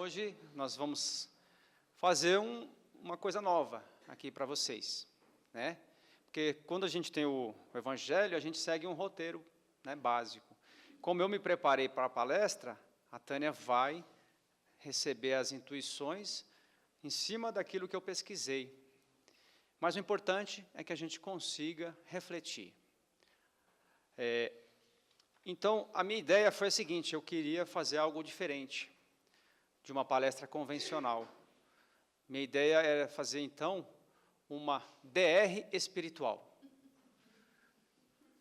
Hoje nós vamos fazer uma coisa nova aqui para vocês, né? Porque quando a gente tem o Evangelho, a gente segue um roteiro, né, básico. Como eu me preparei para a palestra, a Tânia vai receber as intuições em cima daquilo que eu pesquisei. Mas o importante é que a gente consiga refletir. Então, a minha ideia foi a seguinte: eu queria fazer algo diferente de uma palestra convencional. Minha ideia era fazer, então, uma DR espiritual.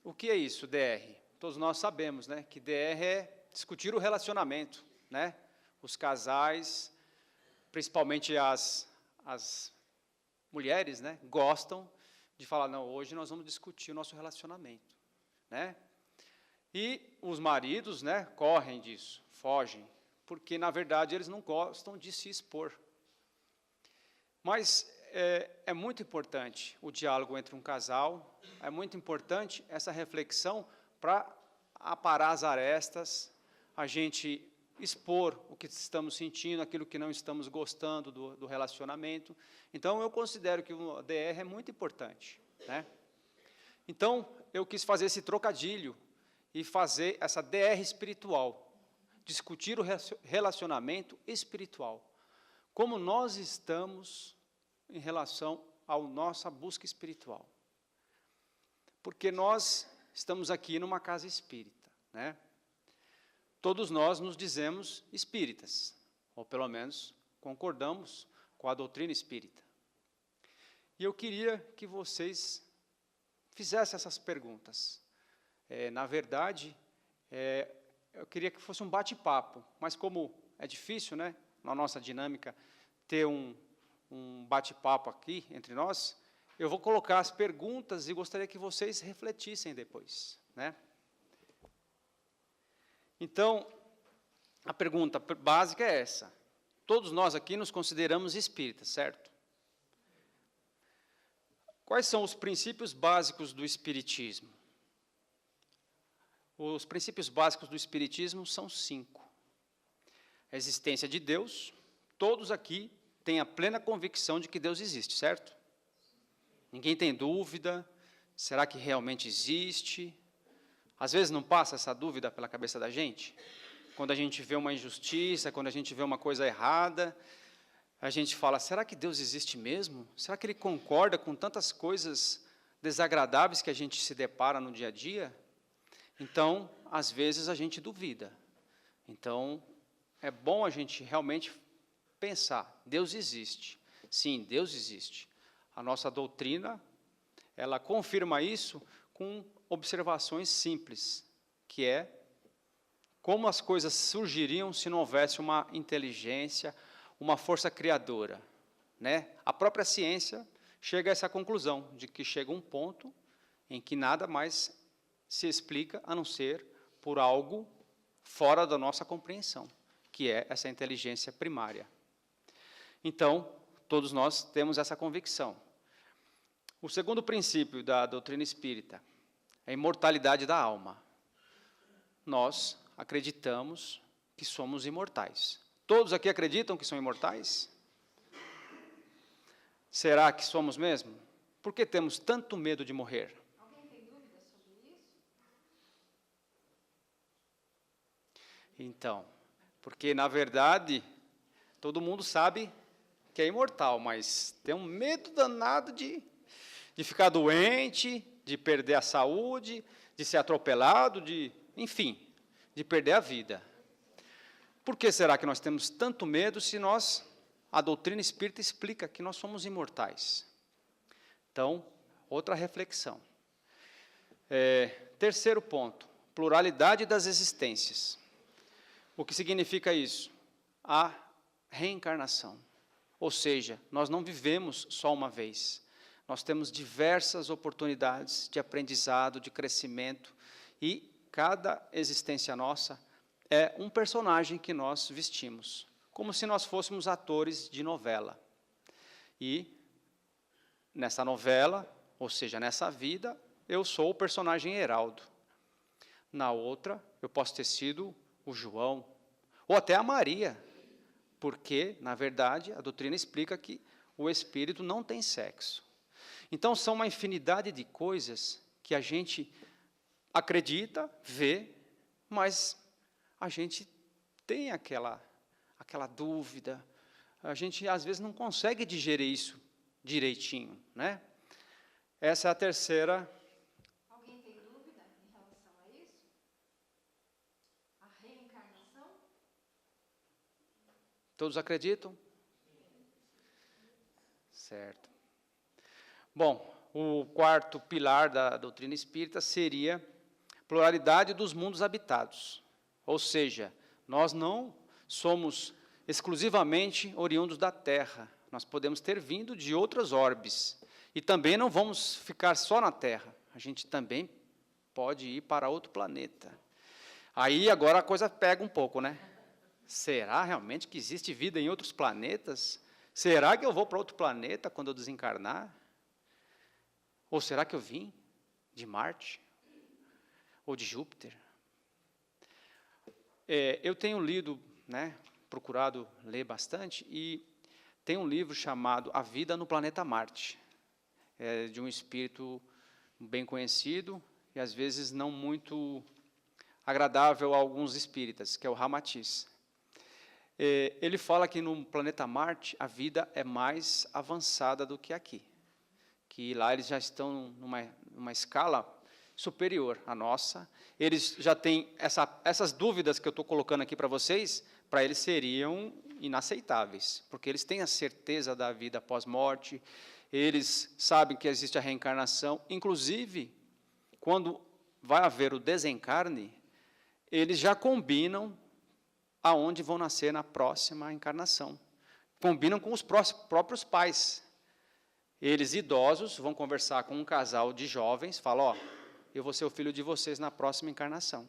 O que é isso, DR? Todos nós sabemos, né, que DR é discutir o relacionamento, né? Os casais, principalmente as mulheres, né, gostam de falar, não, hoje nós vamos discutir o nosso relacionamento, né? E os maridos, né, correm disso, fogem, porque, na verdade, eles não gostam de se expor. Mas é muito importante o diálogo entre um casal, é muito importante essa reflexão para aparar as arestas, a gente expor o que estamos sentindo, aquilo que não estamos gostando do relacionamento. Então, eu considero que o DR é muito importante, né? Então, eu quis fazer esse trocadilho e fazer essa DR espiritual, discutir o relacionamento espiritual. Como nós estamos em relação à nossa busca espiritual. Porque nós estamos aqui numa casa espírita, né? Todos nós nos dizemos espíritas, ou pelo menos concordamos com a doutrina espírita. E eu queria que vocês fizessem essas perguntas. Na verdade, eu queria que fosse um bate-papo, mas como é difícil, né, na nossa dinâmica, ter um bate-papo aqui entre nós, eu vou colocar as perguntas e gostaria que vocês refletissem depois, né? Então, a pergunta básica é essa. Todos nós aqui nos consideramos espíritas, certo? Quais são os princípios básicos do espiritismo? Os princípios básicos do espiritismo são 5. A existência de Deus. Todos aqui têm a plena convicção de que Deus existe, certo? Ninguém tem dúvida. Será que realmente existe? Às vezes não passa essa dúvida pela cabeça da gente? Quando a gente vê uma injustiça, quando a gente vê uma coisa errada, a gente fala, será que Deus existe mesmo? Será que Ele concorda com tantas coisas desagradáveis que a gente se depara no dia a dia? Então, às vezes, a gente duvida. Então, é bom a gente realmente pensar, Deus existe. Sim, Deus existe. A nossa doutrina, ela confirma isso com observações simples, que é como as coisas surgiriam se não houvesse uma inteligência, uma força criadora, né? A própria ciência chega a essa conclusão, de que chega um ponto em que nada mais se explica a não ser por algo fora da nossa compreensão, que é essa inteligência primária. Então, todos nós temos essa convicção. O segundo princípio da doutrina espírita é a imortalidade da alma. Nós acreditamos que somos imortais. Todos aqui acreditam que são imortais? Será que somos mesmo? Por que temos tanto medo de morrer? Alguém tem dúvida sobre isso? Então, porque, na verdade, todo mundo sabe que é imortal, mas tem um medo danado de ficar doente, de perder a saúde, de ser atropelado, enfim, de perder a vida. Por que será que nós temos tanto medo se a doutrina espírita explica que nós somos imortais? Então, outra reflexão. Terceiro ponto, pluralidade das existências. O que significa isso? A reencarnação. Ou seja, nós não vivemos só uma vez. Nós temos diversas oportunidades de aprendizado, de crescimento, e cada existência nossa é um personagem que nós vestimos, como se nós fôssemos atores de novela. E, nessa novela, ou seja, nessa vida, eu sou o personagem Heraldo. Na outra, eu posso ter sido o João, ou até a Maria, porque, na verdade, a doutrina explica que o espírito não tem sexo. Então, são uma infinidade de coisas que a gente acredita, vê, mas a gente tem aquela dúvida, a gente às vezes não consegue digerir isso direitinho, né? Essa é a terceira. Alguém tem dúvida em relação a isso? A reencarnação? Todos acreditam? Certo. Bom, o quarto pilar da doutrina espírita seria a pluralidade dos mundos habitados. Ou seja, nós não somos exclusivamente oriundos da Terra. Nós podemos ter vindo de outras orbes. E também não vamos ficar só na Terra. A gente também pode ir para outro planeta. Aí agora a coisa pega um pouco, né? Será realmente que existe vida em outros planetas? Será que eu vou para outro planeta quando eu desencarnar? Ou será que eu vim de Marte? Ou de Júpiter? Eu tenho lido, né, procurado ler bastante, e tem um livro chamado A Vida no Planeta Marte, de um espírito bem conhecido, e às vezes não muito agradável a alguns espíritas, que é o Ramatiz. Ele fala que no planeta Marte a vida é mais avançada do que aqui, que lá eles já estão numa escala superior à nossa. Eles já têm essas dúvidas que eu estou colocando aqui para vocês, para eles seriam inaceitáveis, porque eles têm a certeza da vida após morte, eles sabem que existe a reencarnação, inclusive, quando vai haver o desencarne, eles já combinam aonde vão nascer na próxima encarnação. Combinam com os próprios pais. Eles, idosos, vão conversar com um casal de jovens, falam, ó, eu vou ser o filho de vocês na próxima encarnação.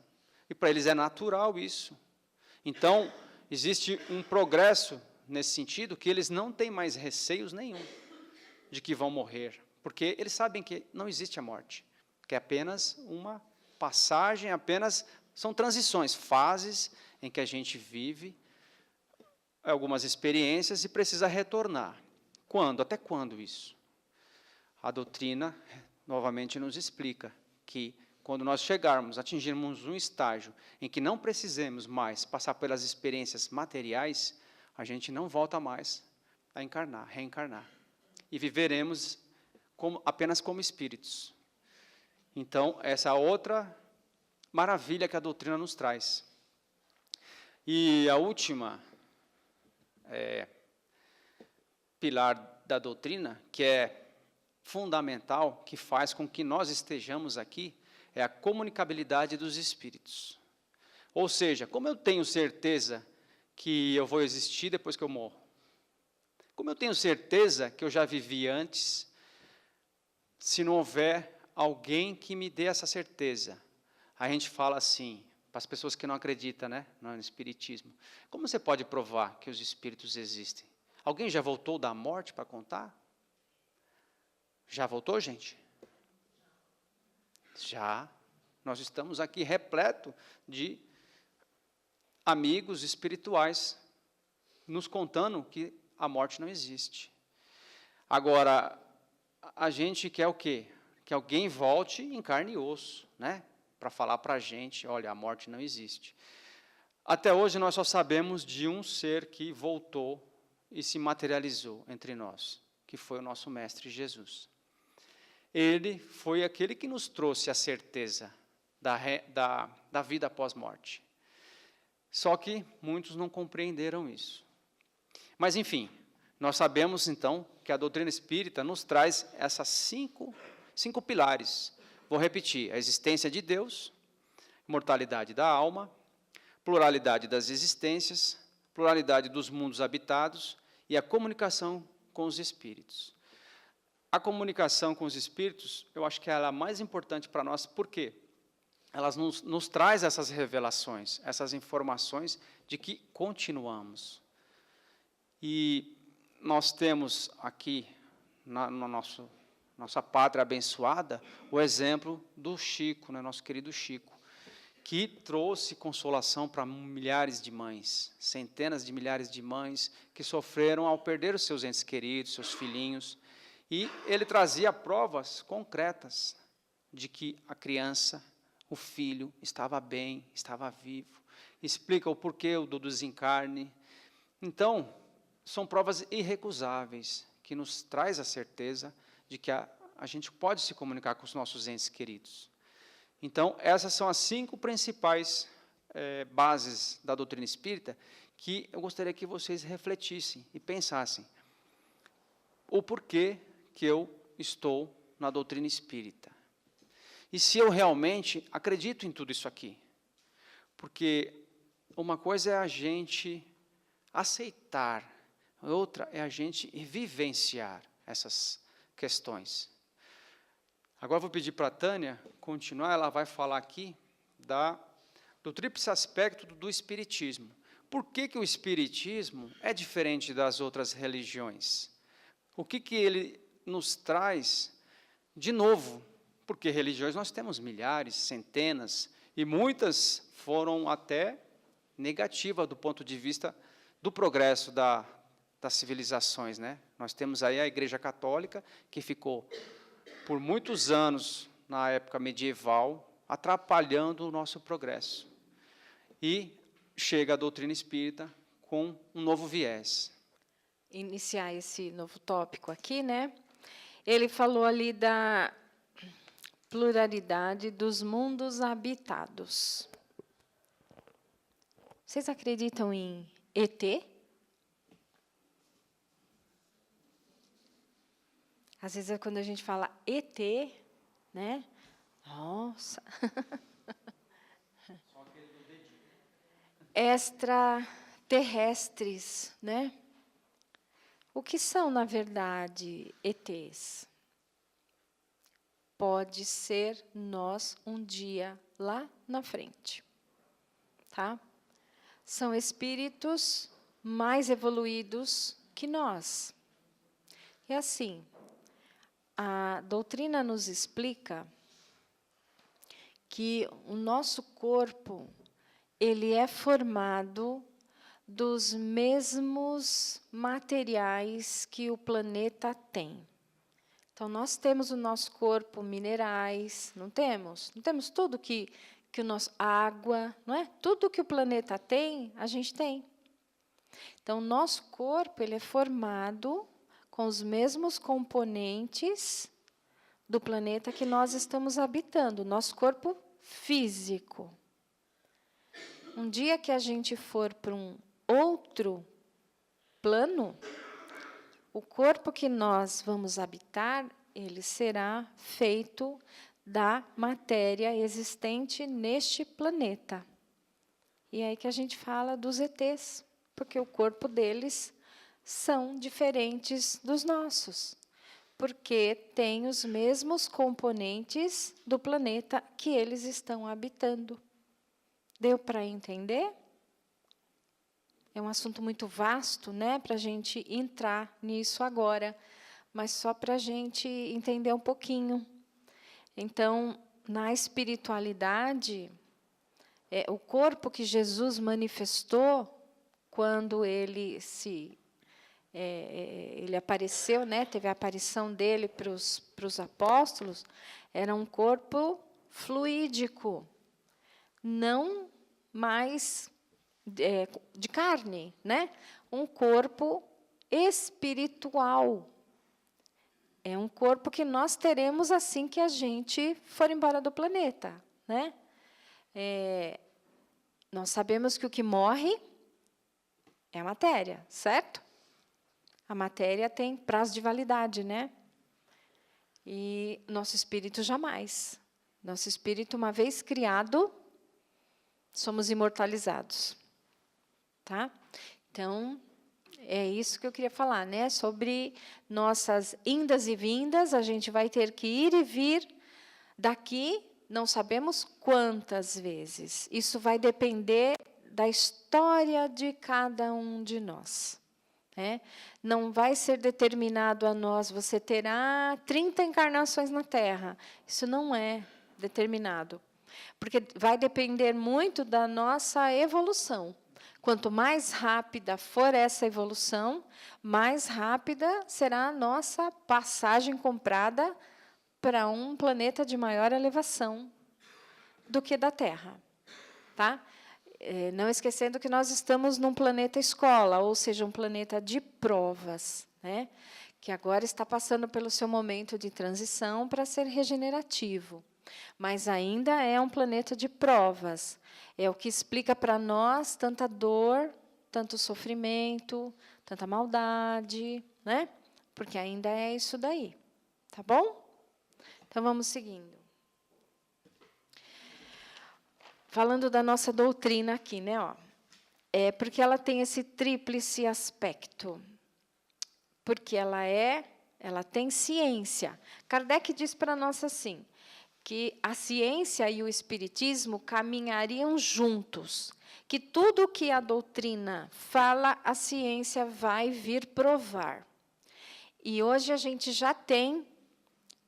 E para eles é natural isso. Então, existe um progresso nesse sentido, que eles não têm mais receios nenhum de que vão morrer, porque eles sabem que não existe a morte, que é apenas uma passagem, são transições, fases em que a gente vive algumas experiências e precisa retornar. Quando? Até quando isso? A doutrina, novamente, nos explica que, quando nós atingirmos um estágio em que não precisemos mais passar pelas experiências materiais, a gente não volta mais a reencarnar. E viveremos apenas como espíritos. Então, essa é outra maravilha que a doutrina nos traz. E a última pilar da doutrina, que é fundamental, que faz com que nós estejamos aqui, é a comunicabilidade dos espíritos. Ou seja, como eu tenho certeza que eu vou existir depois que eu morro? Como eu tenho certeza que eu já vivi antes, se não houver alguém que me dê essa certeza? A gente fala assim, para as pessoas que não acreditam, né, no espiritismo, como você pode provar que os espíritos existem? Alguém já voltou da morte para contar? Já voltou, gente? Já. Nós estamos aqui repleto de amigos espirituais nos contando que a morte não existe. Agora, a gente quer o quê? Que alguém volte em carne e osso, né? Para falar para a gente, olha, a morte não existe. Até hoje nós só sabemos de um ser que voltou e se materializou entre nós, que foi o nosso Mestre Jesus. Ele foi aquele que nos trouxe a certeza da vida após morte. Só que muitos não compreenderam isso. Mas, enfim, nós sabemos, então, que a doutrina espírita nos traz essas cinco pilares. Vou repetir: a existência de Deus, imortalidade da alma, pluralidade das existências, pluralidade dos mundos habitados e a comunicação com os espíritos. A comunicação com os espíritos, eu acho que ela é a mais importante para nós, por quê? Ela nos traz essas revelações, essas informações de que continuamos. E nós temos aqui, na nossa pátria abençoada, o exemplo do Chico, né, nosso querido Chico, que trouxe consolação para milhares de mães, centenas de milhares de mães que sofreram ao perder os seus entes queridos, seus filhinhos. E ele trazia provas concretas de que a criança, o filho, estava bem, estava vivo. Explica o porquê do desencarne. Então, são provas irrecusáveis que nos traz a certeza de que a gente pode se comunicar com os nossos entes queridos. Então, essas são as 5 principais bases da doutrina espírita que eu gostaria que vocês refletissem e pensassem. O porquê que eu estou na doutrina espírita. E se eu realmente acredito em tudo isso aqui. Porque uma coisa é a gente aceitar, outra é a gente vivenciar essas questões. Agora vou pedir para a Tânia continuar, ela vai falar aqui do tríplice aspecto do espiritismo. Por que o espiritismo é diferente das outras religiões? O que ele nos traz de novo? Porque religiões nós temos milhares, centenas, e muitas foram até negativas do ponto de vista do progresso das civilizações, né? Nós temos aí a Igreja Católica, que ficou por muitos anos, na época medieval, atrapalhando o nosso progresso. E chega a doutrina espírita com um novo viés. Iniciar esse novo tópico aqui, né? Ele falou ali da pluralidade dos mundos habitados. Vocês acreditam em ET? Às vezes, quando a gente fala ET, né? Nossa! Extraterrestres, né? O que são, na verdade, ETs? Pode ser nós um dia lá na frente, tá? São espíritos mais evoluídos que nós. E assim, a doutrina nos explica que o nosso corpo, ele é formado dos mesmos materiais que o planeta tem. Então, nós temos o nosso corpo minerais, não temos? Não temos tudo que o nosso água, não é? Tudo que o planeta tem, a gente tem. Então, o nosso corpo ele é formado com os mesmos componentes do planeta que nós estamos habitando, nosso corpo físico. Um dia que a gente for para um outro plano, o corpo que nós vamos habitar, ele será feito da matéria existente neste planeta. E é aí que a gente fala dos ETs, porque o corpo deles são diferentes dos nossos, porque tem os mesmos componentes do planeta que eles estão habitando. Deu para entender? É um assunto muito vasto, né, para a gente entrar nisso agora, mas só para a gente entender um pouquinho. Então, na espiritualidade, o corpo que Jesus manifestou quando ele ele apareceu, né, teve a aparição dele para os apóstolos, era um corpo fluídico, não mais de carne, né? Um corpo espiritual. É um corpo que nós teremos assim que a gente for embora do planeta, né? Nós sabemos que o que morre é a matéria, certo? A matéria tem prazo de validade, né? E nosso espírito jamais. Nosso espírito, uma vez criado, somos imortalizados. Tá? Então, é isso que eu queria falar, né? Sobre nossas indas e vindas, a gente vai ter que ir e vir daqui, não sabemos quantas vezes. Isso vai depender da história de cada um de nós. Né? Não vai ser determinado a nós, você terá 30 encarnações na Terra. Isso não é determinado. Porque vai depender muito da nossa evolução. Quanto mais rápida for essa evolução, mais rápida será a nossa passagem comprada para um planeta de maior elevação do que da Terra. Tá? Não esquecendo que nós estamos num planeta escola, ou seja, um planeta de provas, né? Que agora está passando pelo seu momento de transição para ser regenerativo. Mas ainda é um planeta de provas. É o que explica para nós tanta dor, tanto sofrimento, tanta maldade, né? Porque ainda é isso daí. Tá bom? Então, vamos seguindo. Falando da nossa doutrina aqui, né? Ó, porque ela tem esse tríplice aspecto. Porque ela tem ciência. Kardec diz para nós assim, que a ciência e o espiritismo caminhariam juntos, que tudo o que a doutrina fala, a ciência vai vir provar. E hoje a gente já tem,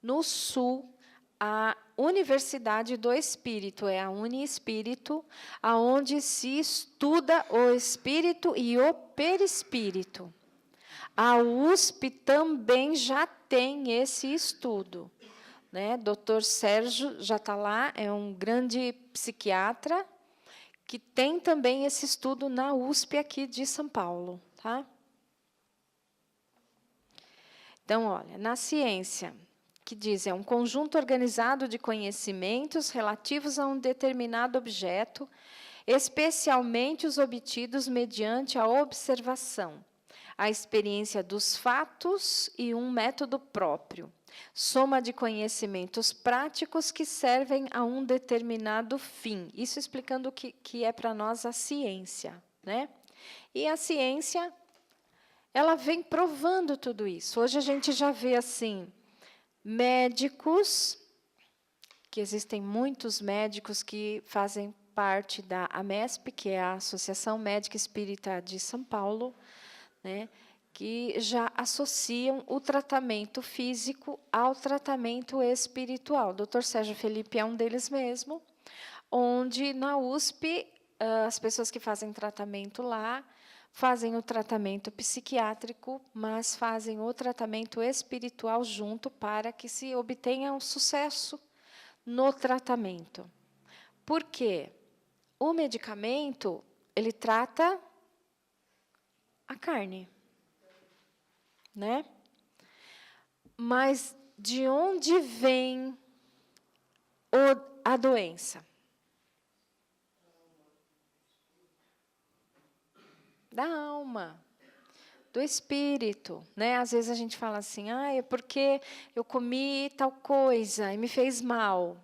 no Sul, a Universidade do Espírito, é a Uniespírito, aonde se estuda o espírito e o perispírito. A USP também já tem esse estudo. Né? Dr. Sérgio já está lá, é um grande psiquiatra, que tem também esse estudo na USP aqui de São Paulo. Tá? Então, olha, na ciência, que diz, é um conjunto organizado de conhecimentos relativos a um determinado objeto, especialmente os obtidos mediante a observação, a experiência dos fatos e um método próprio. Soma de conhecimentos práticos que servem a um determinado fim. Isso explicando o que é para nós a ciência. Né? E a ciência, ela vem provando tudo isso. Hoje a gente já vê assim, médicos, que existem muitos médicos que fazem parte da AMESP, que é a Associação Médica Espírita de São Paulo, né? Que já associam o tratamento físico ao tratamento espiritual. O Dr. Sérgio Felipe é um deles mesmo, onde, na USP, as pessoas que fazem tratamento lá fazem o tratamento psiquiátrico, mas fazem o tratamento espiritual junto para que se obtenha um sucesso no tratamento. Por quê? O medicamento, ele trata a carne. Né? Mas de onde vem a doença? Da alma, do espírito. Né? Às vezes a gente fala assim, é porque eu comi tal coisa e me fez mal.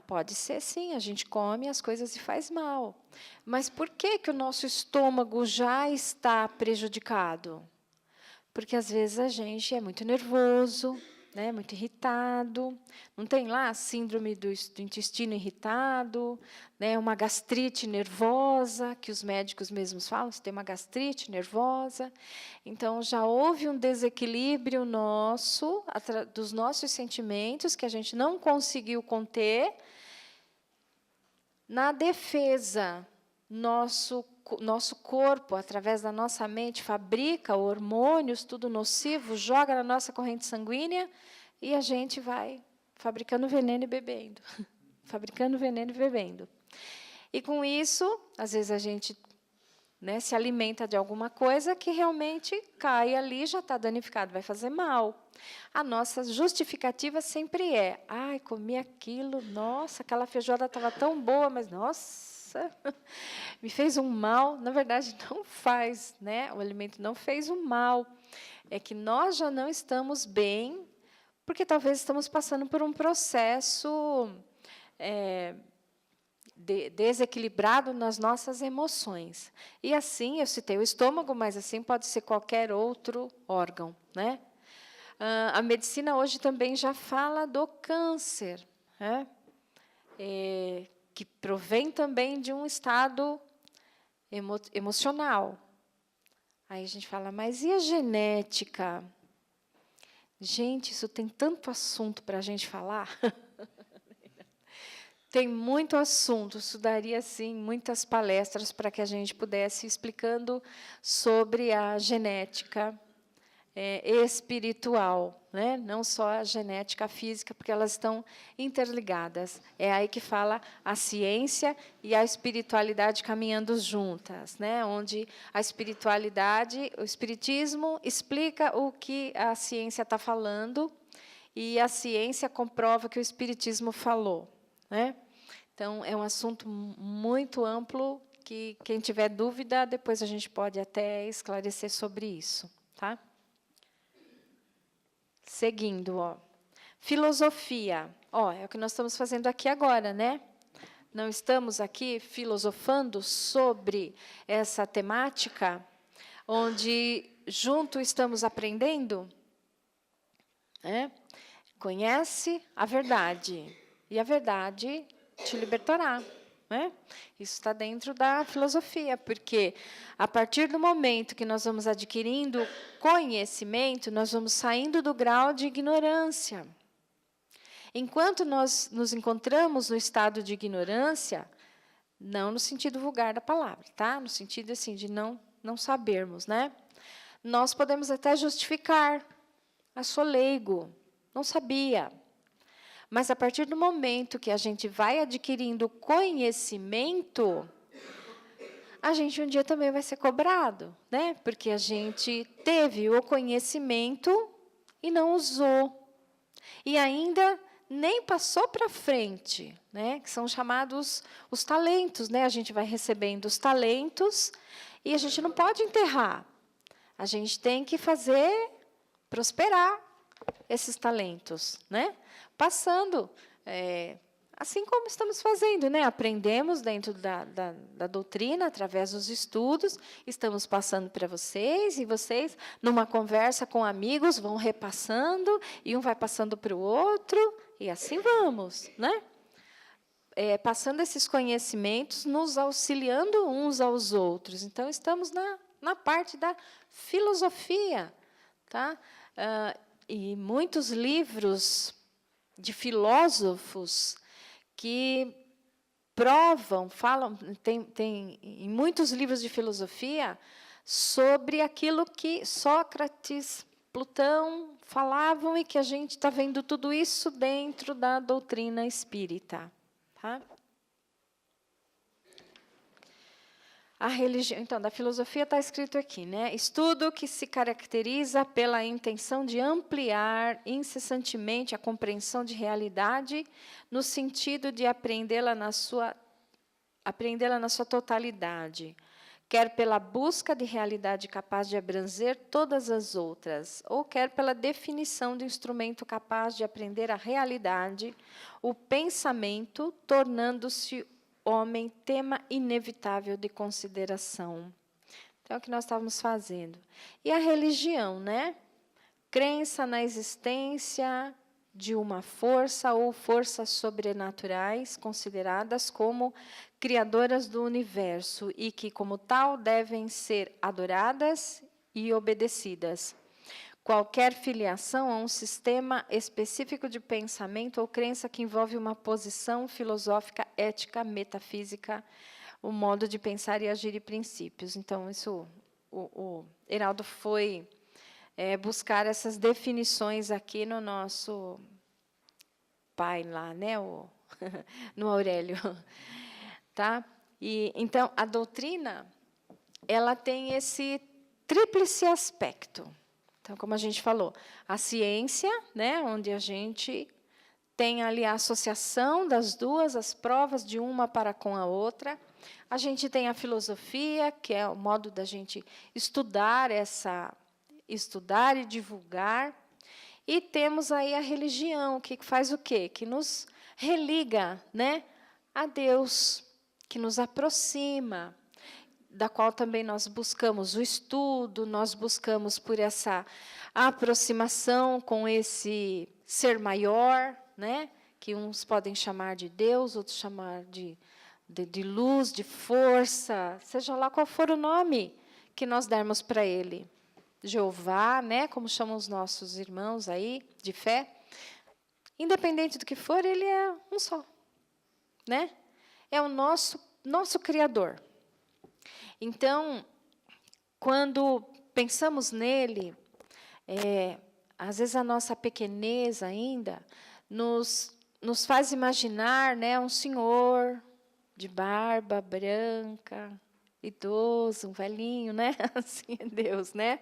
Pode ser sim, a gente come as coisas e faz mal. Mas por que o nosso estômago já está prejudicado? Porque, às vezes, a gente é muito nervoso, né, muito irritado. Não tem lá a síndrome do intestino irritado, né, uma gastrite nervosa, que os médicos mesmos falam, você tem uma gastrite nervosa. Então, já houve um desequilíbrio nosso, dos nossos sentimentos, que a gente não conseguiu conter. Na defesa, nosso corpo, através da nossa mente, fabrica hormônios, tudo nocivo, joga na nossa corrente sanguínea e a gente vai fabricando veneno e bebendo. Fabricando veneno e bebendo. E, com isso, às vezes a gente, né, se alimenta de alguma coisa que realmente cai ali, já está danificado, vai fazer mal. A nossa justificativa sempre é, comi aquilo, nossa, aquela feijoada estava tão boa, mas, nossa, me fez um mal. Na verdade, não faz, né? O alimento não fez um mal. É que nós já não estamos bem, porque talvez estamos passando por um processo desequilibrado nas nossas emoções. E assim, eu citei o estômago, mas assim pode ser qualquer outro órgão, né? A medicina hoje também já fala do câncer, né? Que provém também de um estado emocional. Aí a gente fala, mas e a genética? Gente, isso tem tanto assunto para a gente falar. Tem muito assunto, isso daria assim, muitas palestras para que a gente pudesse ir explicando sobre a genética espiritual, né? Não só a genética física, porque elas estão interligadas. É aí que fala a ciência e a espiritualidade caminhando juntas, né? Onde a espiritualidade, o espiritismo explica o que a ciência está falando e a ciência comprova que o espiritismo falou, né? Então, é um assunto muito amplo que, quem tiver dúvida, depois a gente pode até esclarecer sobre isso. Tá? Seguindo, ó. Filosofia. Ó, é o que nós estamos fazendo aqui agora, né? Não estamos aqui filosofando sobre essa temática, onde junto estamos aprendendo, né? Conhece a verdade, e a verdade te libertará, né? Isso está dentro da filosofia, porque a partir do momento que nós vamos adquirindo conhecimento, nós vamos saindo do grau de ignorância. Enquanto nós nos encontramos no estado de ignorância, não no sentido vulgar da palavra, tá? No sentido assim de não sabermos, né? Nós podemos até justificar. Sou leigo, não sabia. Mas, a partir do momento que a gente vai adquirindo conhecimento, a gente um dia também vai ser cobrado, né? Porque a gente teve o conhecimento e não usou. E ainda nem passou para frente, né? Que são chamados os talentos, né? A gente vai recebendo os talentos e a gente não pode enterrar. A gente tem que fazer prosperar esses talentos, né? Passando, assim como estamos fazendo, né? Aprendemos dentro da doutrina, através dos estudos, estamos passando para vocês, e vocês, numa conversa com amigos, vão repassando, e um vai passando para o outro, e assim vamos, né? Passando esses conhecimentos, nos auxiliando uns aos outros. Então, estamos na parte da filosofia, tá? E muitos livros de filósofos que provam, falam, tem em muitos livros de filosofia sobre aquilo que Sócrates, Platão falavam e que a gente está vendo tudo isso dentro da doutrina espírita. Tá? A religião, então, da filosofia está escrito aqui, né? Estudo que se caracteriza pela intenção de ampliar incessantemente a compreensão de realidade, no sentido de aprendê-la na sua totalidade, quer pela busca de realidade capaz de abranger todas as outras, ou quer pela definição de instrumento capaz de aprender a realidade, o pensamento, tornando-se homem tema inevitável de consideração. Então, é o que nós estávamos fazendo. E a religião, né? Crença na existência de uma força ou forças sobrenaturais consideradas como criadoras do universo e que, como tal, devem ser adoradas e obedecidas. Qualquer filiação a um sistema específico de pensamento ou crença que envolve uma posição filosófica, ética, metafísica, o modo de pensar e agir e princípios. Então, isso o Heraldo foi buscar essas definições aqui no nosso pai lá, né, no Aurélio. Tá? E, então, a doutrina ela tem esse tríplice aspecto. Então, como a gente falou, a ciência, né, onde a gente tem ali a associação das duas, as provas de uma para com a outra. A gente tem a filosofia, que é o modo da gente estudar e divulgar. E temos aí a religião, que faz o quê? Que nos religa, né, a Deus, que nos aproxima, da qual também nós buscamos o estudo, nós buscamos por essa aproximação com esse ser maior, né, que uns podem chamar de Deus, outros chamar de luz, de força, seja lá qual for o nome que nós dermos para ele. Jeová, né, como chamam os nossos irmãos aí, de fé. Independente do que for, ele é um só. né? É o nosso Criador. Então, quando pensamos nele, às vezes a nossa pequenez ainda nos faz imaginar, né, um senhor de barba branca, idoso, um velhinho, né? Assim é Deus, né?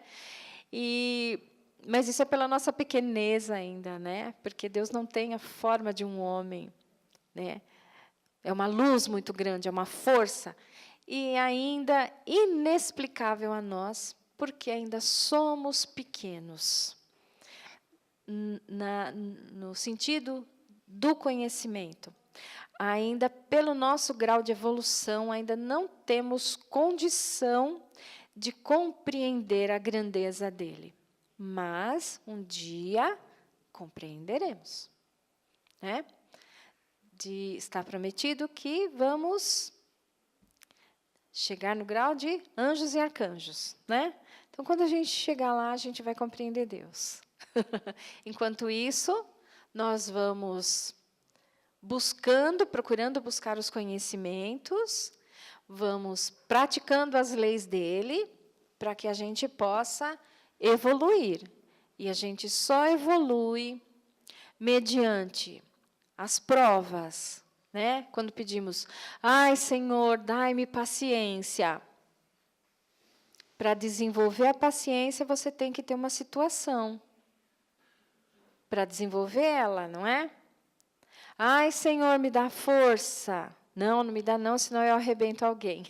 Mas isso é pela nossa pequenez ainda, né? Porque Deus não tem a forma de um homem, né? É uma luz muito grande, é uma força, e ainda inexplicável a nós, porque ainda somos pequenos, no sentido do conhecimento. Ainda, pelo nosso grau de evolução, ainda não temos condição de compreender a grandeza dele. Mas, um dia, compreenderemos. Né? Está prometido que vamos chegar no grau de anjos e arcanjos. Né? Então, quando a gente chegar lá, a gente vai compreender Deus. Enquanto isso, nós vamos procurando buscar os conhecimentos, vamos praticando as leis dele, para que a gente possa evoluir. E a gente só evolui mediante as provas, né? Quando pedimos, ai, Senhor, dai-me paciência. Para desenvolver a paciência, você tem que ter uma situação para desenvolver ela, não é? Ai, Senhor, me dá força. Não me dá não, senão eu arrebento alguém.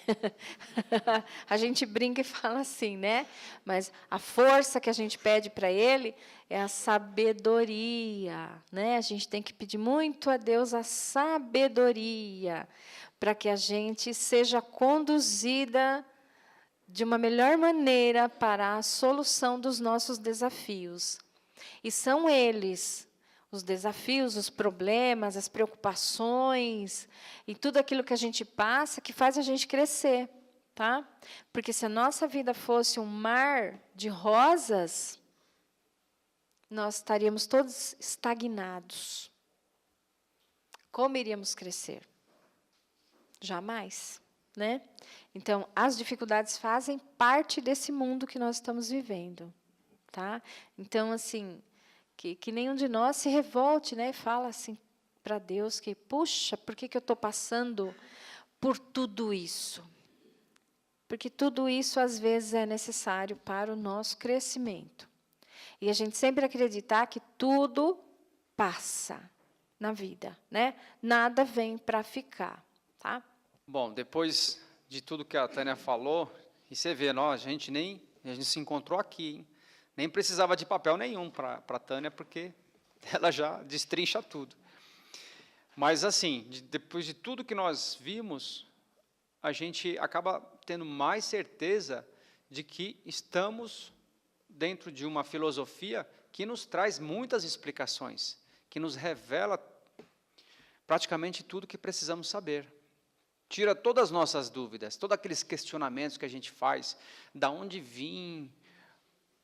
A gente brinca e fala assim, né? Mas a força que a gente pede para Ele é a sabedoria, né? A gente tem que pedir muito a Deus a sabedoria, para que a gente seja conduzida de uma melhor maneira para a solução dos nossos desafios. E são eles, os desafios, os problemas, as preocupações e tudo aquilo que a gente passa que faz a gente crescer, tá? Porque se a nossa vida fosse um mar de rosas, nós estaríamos todos estagnados. Como iríamos crescer? Jamais, né? Então, as dificuldades fazem parte desse mundo que nós estamos vivendo, tá? Então, assim, que nenhum de nós se revolte, né, e fala assim para Deus que, puxa, por que eu estou passando por tudo isso? Porque tudo isso, às vezes, é necessário para o nosso crescimento. E a gente sempre acreditar que tudo passa na vida, né? Nada vem para ficar, tá? Bom, depois de tudo que a Tânia falou, e você vê, a gente se encontrou aqui, hein? Nem precisava de papel nenhum para a Tânia, porque ela já destrincha tudo. Mas, assim, depois de tudo que nós vimos, a gente acaba tendo mais certeza de que estamos dentro de uma filosofia que nos traz muitas explicações, que nos revela praticamente tudo que precisamos saber. Tira todas as nossas dúvidas, todos aqueles questionamentos que a gente faz, da onde vim,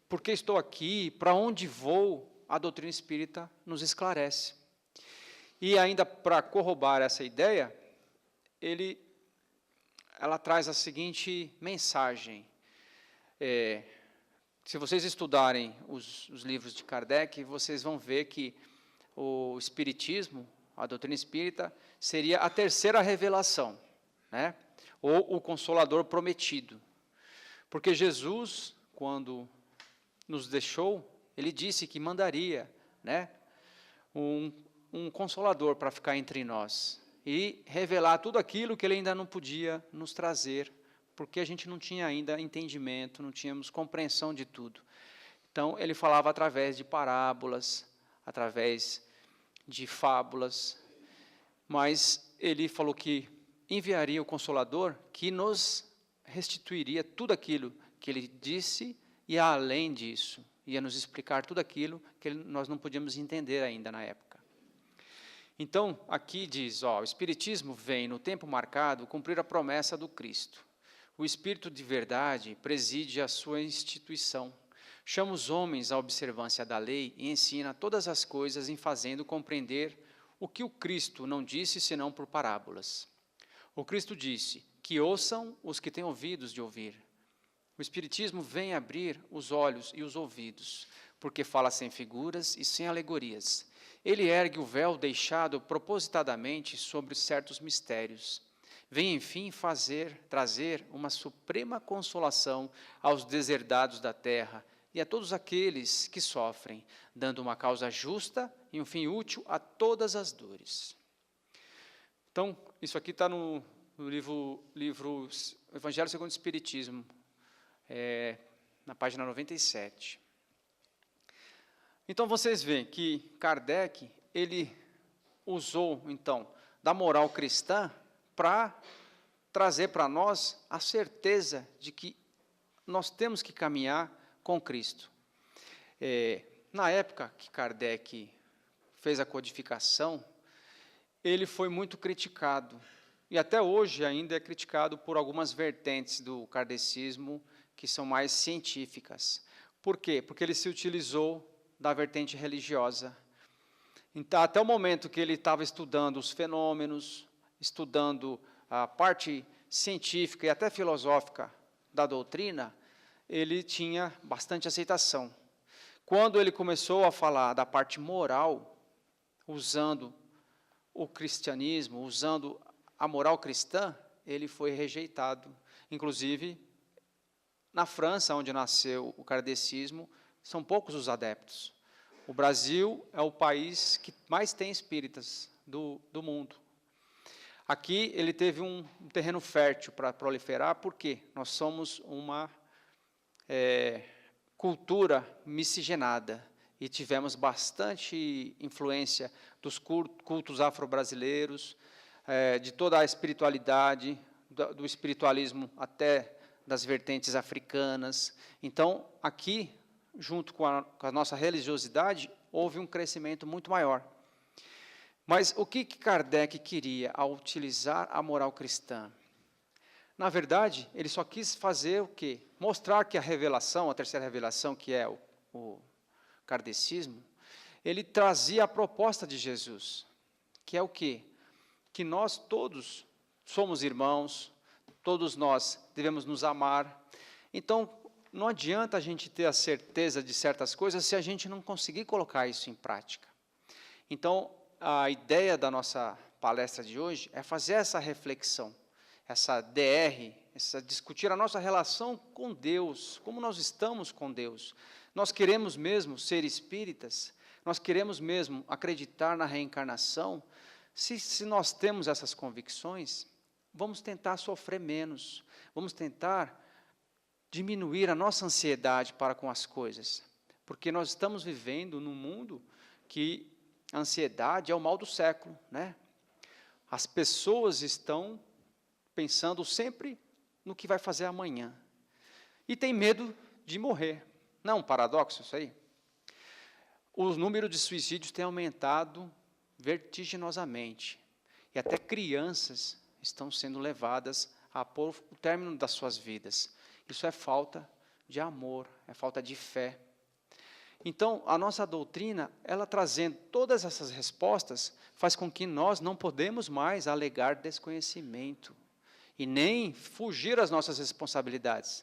por que estou aqui, para onde vou, a doutrina espírita nos esclarece. E ainda para corroborar essa ideia, ela traz a seguinte mensagem. Se vocês estudarem os livros de Kardec, vocês vão ver que o Espiritismo, a doutrina espírita, seria a terceira revelação, né? Ou o Consolador prometido. Porque Jesus, quando nos deixou, ele disse que mandaria, né, um Consolador para ficar entre nós e revelar tudo aquilo que ele ainda não podia nos trazer, porque a gente não tinha ainda entendimento, não tínhamos compreensão de tudo. Então, ele falava através de parábolas, através de fábulas, mas ele falou que enviaria o Consolador que nos restituiria tudo aquilo que ele disse e, além disso, ia nos explicar tudo aquilo que nós não podíamos entender ainda na época. Então, aqui diz, o Espiritismo vem, no tempo marcado, cumprir a promessa do Cristo. O Espírito de verdade preside a sua instituição. Chama os homens à observância da lei e ensina todas as coisas em fazendo compreender o que o Cristo não disse senão por parábolas. O Cristo disse que ouçam os que têm ouvidos de ouvir. O Espiritismo vem abrir os olhos e os ouvidos, porque fala sem figuras e sem alegorias. Ele ergue o véu deixado propositadamente sobre certos mistérios. Vem, enfim, trazer uma suprema consolação aos deserdados da terra e a todos aqueles que sofrem, dando uma causa justa e um fim útil a todas as dores. Então, isso aqui está no livro Evangelho segundo o Espiritismo, na página 97. Então, vocês veem que Kardec, ele usou, então, da moral cristã para trazer para nós a certeza de que nós temos que caminhar com Cristo. Na época que Kardec fez a codificação, ele foi muito criticado, e até hoje ainda é criticado por algumas vertentes do kardecismo que são mais científicas. Por quê? Porque ele se utilizou da vertente religiosa. Então, até o momento que ele estava estudando os fenômenos, estudando a parte científica e até filosófica da doutrina, ele tinha bastante aceitação. Quando ele começou a falar da parte moral, usando o cristianismo, usando a moral cristã, ele foi rejeitado. Inclusive, na França, onde nasceu o kardecismo, são poucos os adeptos. O Brasil é o país que mais tem espíritas do mundo. Aqui ele teve um terreno fértil para proliferar, porque nós somos uma cultura miscigenada e tivemos bastante influência dos cultos afro-brasileiros, de toda a espiritualidade, do espiritualismo até das vertentes africanas. Então, aqui, junto com a nossa religiosidade, houve um crescimento muito maior. Mas o que Kardec queria ao utilizar a moral cristã? Na verdade, ele só quis fazer o quê? Mostrar que a revelação, a terceira revelação, que é o kardecismo, ele trazia a proposta de Jesus, que é o quê? Que nós todos somos irmãos, todos nós devemos nos amar. Então, não adianta a gente ter a certeza de certas coisas se a gente não conseguir colocar isso em prática. Então, a ideia da nossa palestra de hoje é fazer essa reflexão, essa DR, discutir a nossa relação com Deus, como nós estamos com Deus. Nós queremos mesmo ser espíritas? Nós queremos mesmo acreditar na reencarnação? Se nós temos essas convicções, vamos tentar sofrer menos, vamos tentar diminuir a nossa ansiedade para com as coisas, porque nós estamos vivendo num mundo que a ansiedade é o mal do século, né? As pessoas estão pensando sempre no que vai fazer amanhã e tem medo de morrer. Não é um paradoxo isso aí? O número de suicídios tem aumentado vertiginosamente e até crianças estão sendo levadas a pôr o término das suas vidas. Isso é falta de amor, é falta de fé. Então, a nossa doutrina, ela trazendo todas essas respostas, faz com que nós não podemos mais alegar desconhecimento e nem fugir às nossas responsabilidades.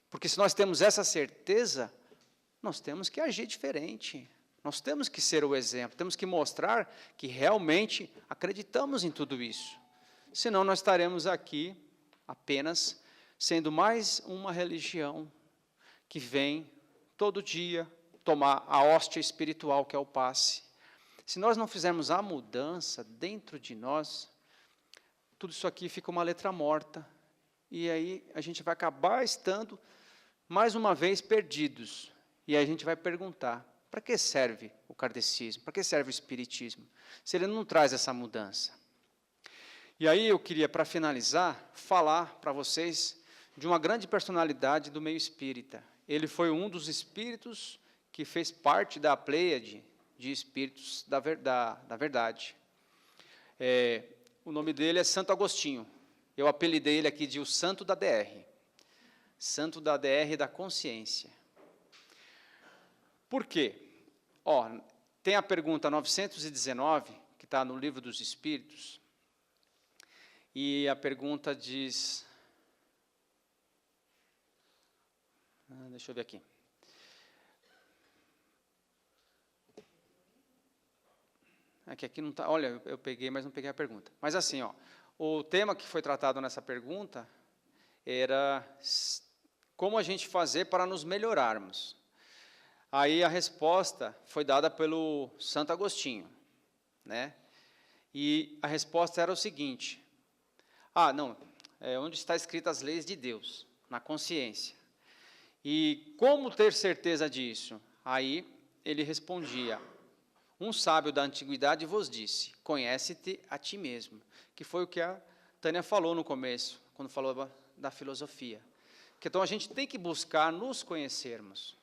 Porque se nós temos essa certeza, nós temos que agir diferente. Nós temos que ser o exemplo, temos que mostrar que realmente acreditamos em tudo isso. Senão nós estaremos aqui apenas sendo mais uma religião que vem todo dia tomar a hóstia espiritual que é o passe. Se nós não fizermos a mudança dentro de nós, tudo isso aqui fica uma letra morta, e aí a gente vai acabar estando, mais uma vez, perdidos. E aí a gente vai perguntar, para que serve o kardecismo? Para que serve o espiritismo? Se ele não traz essa mudança. E aí eu queria, para finalizar, falar para vocês de uma grande personalidade do meio espírita. Ele foi um dos espíritos que fez parte da pleiade de espíritos da verdade. O nome dele é Santo Agostinho. Eu apelidei ele aqui de o Santo da DR. Santo da DR da consciência. Por quê? Tem a pergunta 919, que que está no Livro dos Espíritos, e a pergunta diz... deixa eu ver aqui. Aqui não está... Olha, eu peguei, mas não peguei a pergunta. Mas assim, ó, o tema que foi tratado nessa pergunta era como a gente fazer para nos melhorarmos. Aí a resposta foi dada pelo Santo Agostinho, né? E a resposta era o seguinte: onde está escritas as leis de Deus? Na consciência. E como ter certeza disso? Aí ele respondia: um sábio da antiguidade vos disse, conhece-te a ti mesmo, que foi o que a Tânia falou no começo, quando falou da filosofia. Que então a gente tem que buscar nos conhecermos.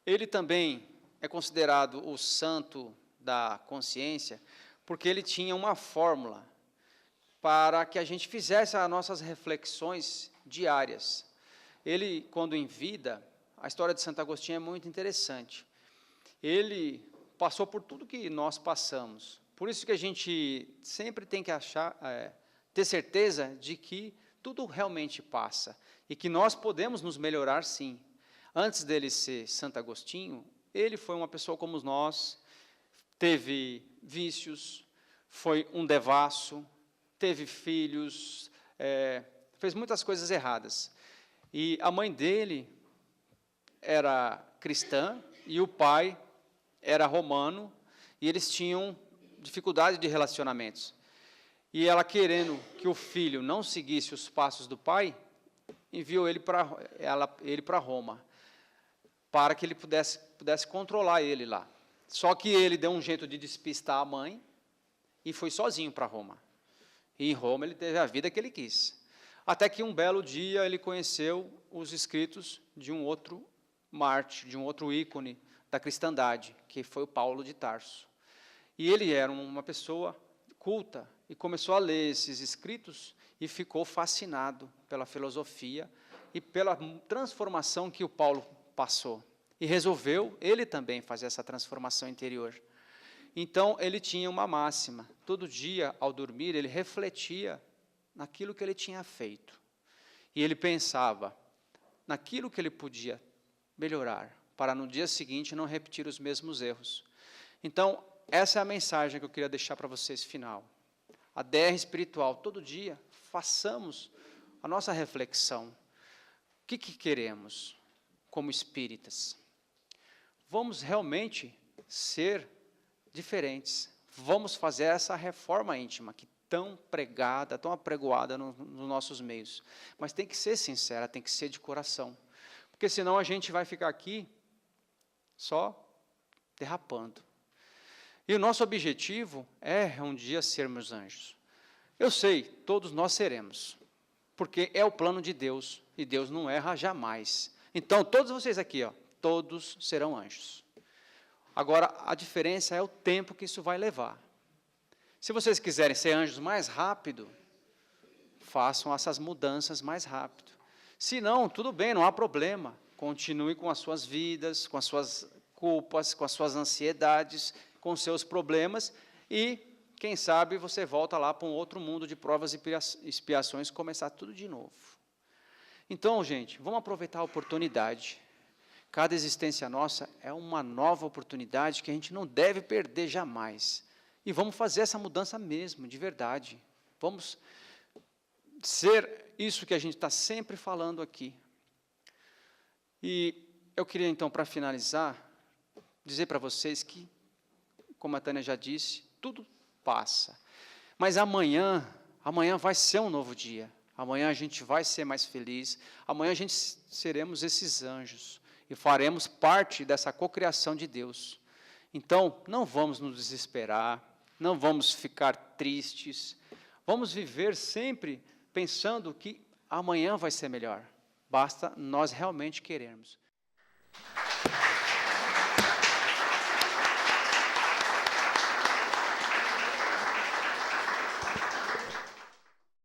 Ele também é considerado o santo da consciência, porque ele tinha uma fórmula para que a gente fizesse as nossas reflexões diárias. Ele, quando em vida, a história de Santo Agostinho é muito interessante. Ele passou por tudo que nós passamos. Por isso que a gente sempre tem que ter certeza de que tudo realmente passa e que nós podemos nos melhorar, sim. Antes dele ser Santo Agostinho, ele foi uma pessoa como nós, teve vícios, foi um devasso, teve filhos, fez muitas coisas erradas. E a mãe dele era cristã e o pai era romano, e eles tinham dificuldade de relacionamentos. E ela, querendo que o filho não seguisse os passos do pai, enviou ele para Roma, para que ele pudesse controlar ele lá. Só que ele deu um jeito de despistar a mãe e foi sozinho para Roma. E em Roma ele teve a vida que ele quis. Até que um belo dia ele conheceu os escritos de um outro mártir, de um outro ícone da cristandade, que foi o Paulo de Tarso. E ele era uma pessoa culta e começou a ler esses escritos e ficou fascinado pela filosofia e pela transformação que o Paulo passou. E resolveu ele também fazer essa transformação interior. Então, ele tinha uma máxima. Todo dia, ao dormir, ele refletia naquilo que ele tinha feito. E ele pensava naquilo que ele podia melhorar, para no dia seguinte não repetir os mesmos erros. Então, essa é a mensagem que eu queria deixar para vocês, final. A DR espiritual, todo dia, façamos a nossa reflexão. O que queremos como espíritas? Vamos realmente ser diferentes. Vamos fazer essa reforma íntima, que tão pregada, tão apregoada nos nossos meios. Mas tem que ser sincera, tem que ser de coração. Porque senão a gente vai ficar aqui só derrapando. E o nosso objetivo é um dia sermos anjos. Eu sei, todos nós seremos, porque é o plano de Deus, e Deus não erra jamais. Então, todos vocês aqui, todos serão anjos. Agora, a diferença é o tempo que isso vai levar. Se vocês quiserem ser anjos mais rápido, façam essas mudanças mais rápido. Se não, tudo bem, não há problema. Continue com as suas vidas, com as suas culpas, com as suas ansiedades, com os seus problemas, e, quem sabe, você volta lá para um outro mundo de provas e expiações, começar tudo de novo. Então, gente, vamos aproveitar a oportunidade. Cada existência nossa é uma nova oportunidade que a gente não deve perder jamais. E vamos fazer essa mudança mesmo, de verdade. Vamos ser isso que a gente está sempre falando aqui. E eu queria, então, para finalizar, dizer para vocês que, como a Tânia já disse, tudo passa. Mas amanhã vai ser um novo dia. Amanhã a gente vai ser mais feliz. Amanhã a gente seremos esses anjos. E faremos parte dessa cocriação de Deus. Então, não vamos nos desesperar. Não vamos ficar tristes. Vamos viver sempre pensando que amanhã vai ser melhor. Basta nós realmente querermos.